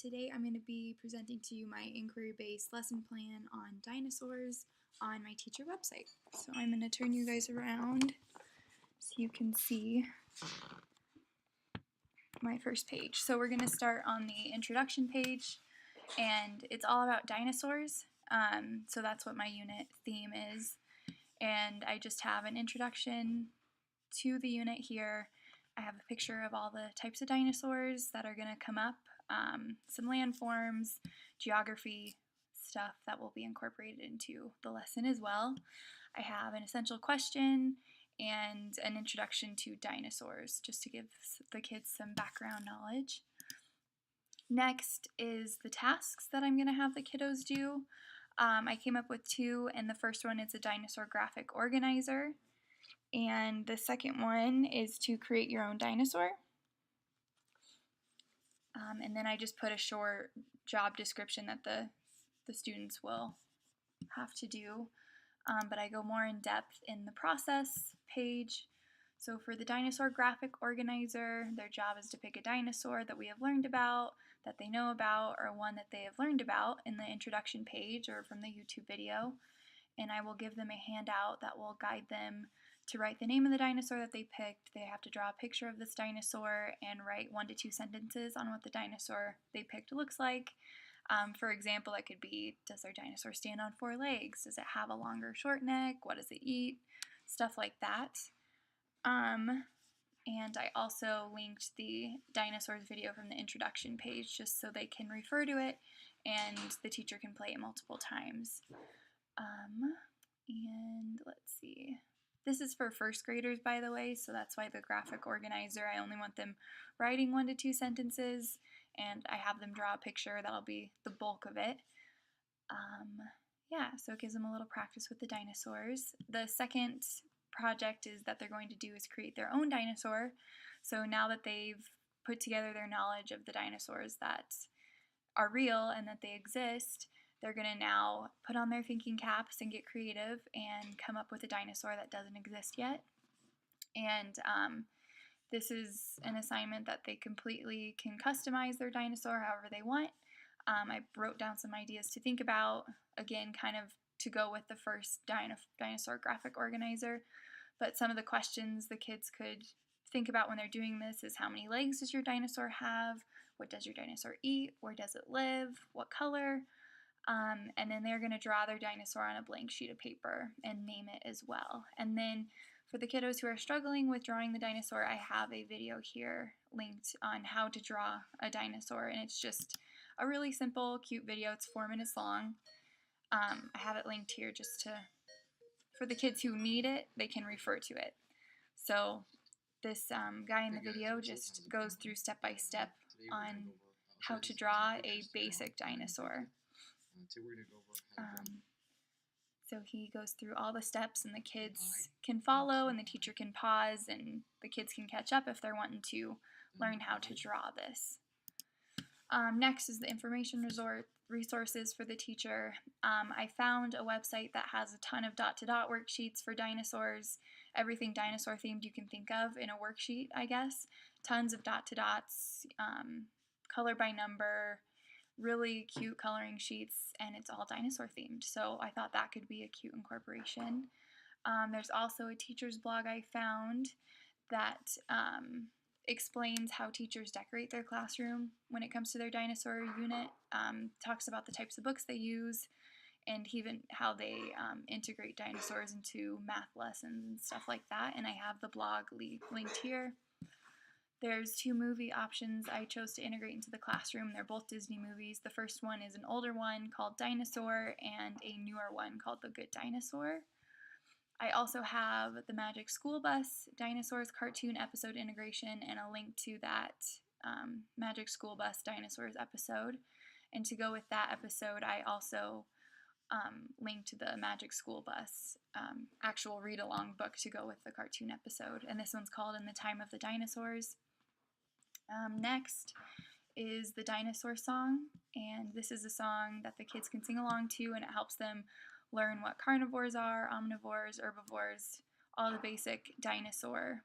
Today I'm going to be presenting to you my inquiry-based lesson plan on dinosaurs on my teacher website. So I'm going to turn you guys around so you can see my first page. So we're going to start on the introduction page, and it's all about dinosaurs. So that's what my unit theme is. And I just have an introduction to the unit here. I have a picture of all the types of dinosaurs that are going to come up, some landforms, geography stuff that will be incorporated into the lesson as well. I have an essential question and an introduction to dinosaurs, just to give the kids some background knowledge. Next is the tasks that I'm going to have the kiddos do. I came up with two, and the first one is a dinosaur graphic organizer. And the second one is to create your own dinosaur. And then I just put a short job description that the students will have to do. But I go more in depth in the process page. So for the dinosaur graphic organizer, their job is to pick a dinosaur that we have learned about, that they know about, or one that they have learned about in the introduction page or from the YouTube video. And I will give them a handout that will guide them to write the name of the dinosaur that they picked. They have to draw a picture of this dinosaur and write 1 to 2 sentences on what the dinosaur they picked looks like. For example, it could be, does our dinosaur stand on 4 legs? Does it have a long or short neck? What does it eat? Stuff like that. And I also linked the dinosaurs video from the introduction page just so they can refer to it and the teacher can play it multiple times. And let's see. This is for first graders, by the way, so that's why the graphic organizer, I only want them writing 1 to 2 sentences, and I have them draw a picture. That'll be the bulk of it. Yeah, so it gives them a little practice with the dinosaurs. The second project is that they're going to do is create their own dinosaur. So now that they've put together their knowledge of the dinosaurs that are real and that they exist, they're going to now put on their thinking caps and get creative and come up with a dinosaur that doesn't exist yet. And this is an assignment that they completely can customize their dinosaur however they want. I wrote down some ideas to think about, again, kind of to go with the first dinosaur graphic organizer. But some of the questions the kids could think about when they're doing this is, how many legs does your dinosaur have? What does your dinosaur eat? Where does it live? What color? And then they're going to draw their dinosaur on a blank sheet of paper and name it as well. And then for the kiddos who are struggling with drawing the dinosaur, I have a video here linked on how to draw a dinosaur, and it's just a really simple, cute video. It's 4 minutes long. I have it linked here just for the kids who need it, they can refer to it. So this guy in the video just goes through step by step on how to draw a basic dinosaur. So he goes through all the steps, and the kids can follow, and the teacher can pause, and the kids can catch up if they're wanting to learn how to draw this. Next is the information resources for the teacher. I found a website that has a ton of dot-to-dot worksheets for dinosaurs, everything dinosaur themed you can think of in a worksheet, I guess. Tons of dot-to-dots, color by number, really cute coloring sheets, and it's all dinosaur themed. So I thought that could be a cute incorporation. There's also a teacher's blog I found that explains how teachers decorate their classroom when it comes to their dinosaur unit, talks about the types of books they use, and even how they integrate dinosaurs into math lessons and stuff like that. And I have the blog linked here. There's 2 movie options I chose to integrate into the classroom. They're both Disney movies. The first one is an older one called Dinosaur, and a newer one called The Good Dinosaur. I also have the Magic School Bus Dinosaurs cartoon episode integration and a link to that Magic School Bus Dinosaurs episode. And to go with that episode, I also linked to the Magic School Bus actual read-along book to go with the cartoon episode. And this one's called In the Time of the Dinosaurs. Next is the dinosaur song, and this is a song that the kids can sing along to, and it helps them learn what carnivores are, omnivores, herbivores, all the basic dinosaur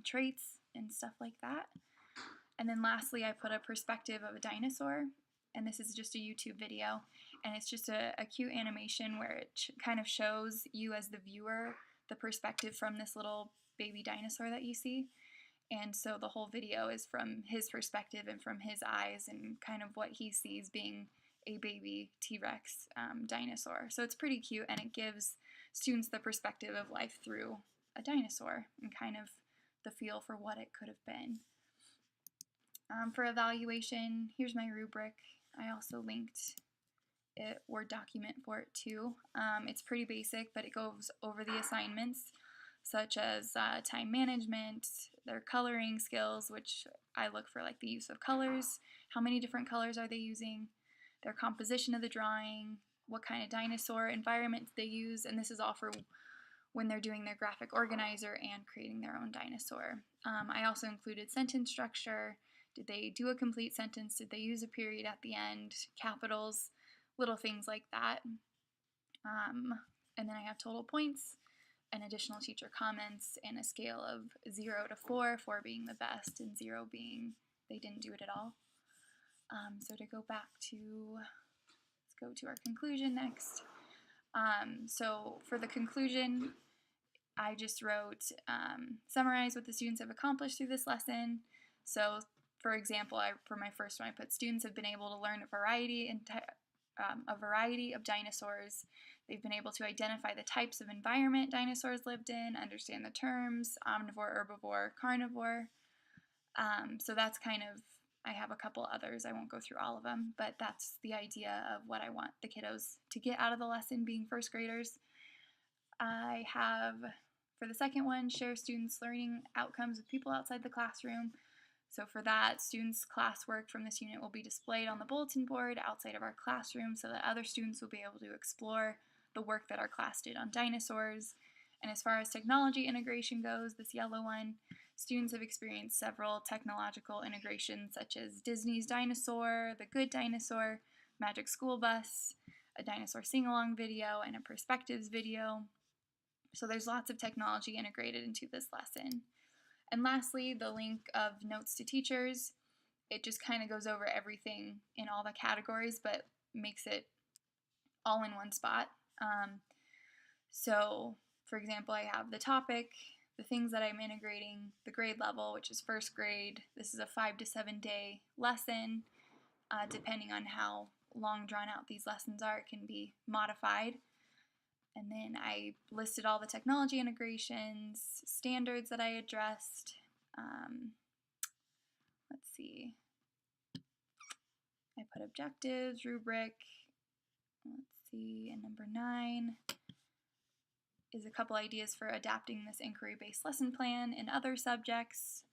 traits and stuff like that. And then lastly, I put a perspective of a dinosaur, and this is just a YouTube video, and it's just a cute animation where it kind of shows you as the viewer the perspective from this little baby dinosaur that you see. And so the whole video is from his perspective and from his eyes and kind of what he sees being a baby T-Rex dinosaur. So it's pretty cute, and it gives students the perspective of life through a dinosaur and kind of the feel for what it could have been. For evaluation, here's my rubric. I also linked a Word document for it too. It's pretty basic, but it goes over the assignments such as time management, their coloring skills, which I look for like the use of colors, how many different colors are they using, their composition of the drawing, what kind of dinosaur environment they use, and this is all for when they're doing their graphic organizer and creating their own dinosaur. I also included sentence structure. Did they do a complete sentence? Did they use a period at the end? Capitals, little things like that. And then I have total points and additional teacher comments and a scale of 0 to 4, 4 being the best and 0 being they didn't do it at all. So to go back to, let's go to our conclusion next. So for the conclusion, I just wrote, summarize what the students have accomplished through this lesson. So for example, for my first one, I put students have been able to learn a variety of dinosaurs. They've been able to identify the types of environment dinosaurs lived in, understand the terms, omnivore, herbivore, carnivore. So that's kind of, I have a couple others. I won't go through all of them, but that's the idea of what I want the kiddos to get out of the lesson being first graders. I have, for the second one, share students' learning outcomes with people outside the classroom. So for that, students' classwork from this unit will be displayed on the bulletin board outside of our classroom so that other students will be able to explore the work that our class did on dinosaurs. And as far as technology integration goes, this yellow one, students have experienced several technological integrations such as Disney's Dinosaur, The Good Dinosaur, Magic School Bus, a dinosaur sing-along video, and a perspectives video. So there's lots of technology integrated into this lesson. And lastly, the link of notes to teachers. It just kind of goes over everything in all the categories, but makes it all in one spot. So, for example, I have the topic, the things that I'm integrating, the grade level, which is first grade. This is a 5 to 7 day lesson. Depending on how long drawn out these lessons are, it can be modified. And then I listed all the technology integrations, standards that I addressed. Let's see. I put objectives, rubric. Let's see, and number 9 is a couple ideas for adapting this inquiry-based lesson plan in other subjects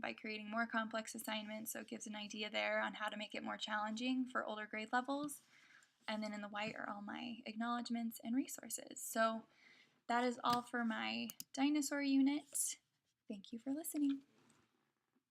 by creating more complex assignments. So it gives an idea there on how to make it more challenging for older grade levels. And then in the white are all my acknowledgements and resources. So that is all for my dinosaur unit. Thank you for listening.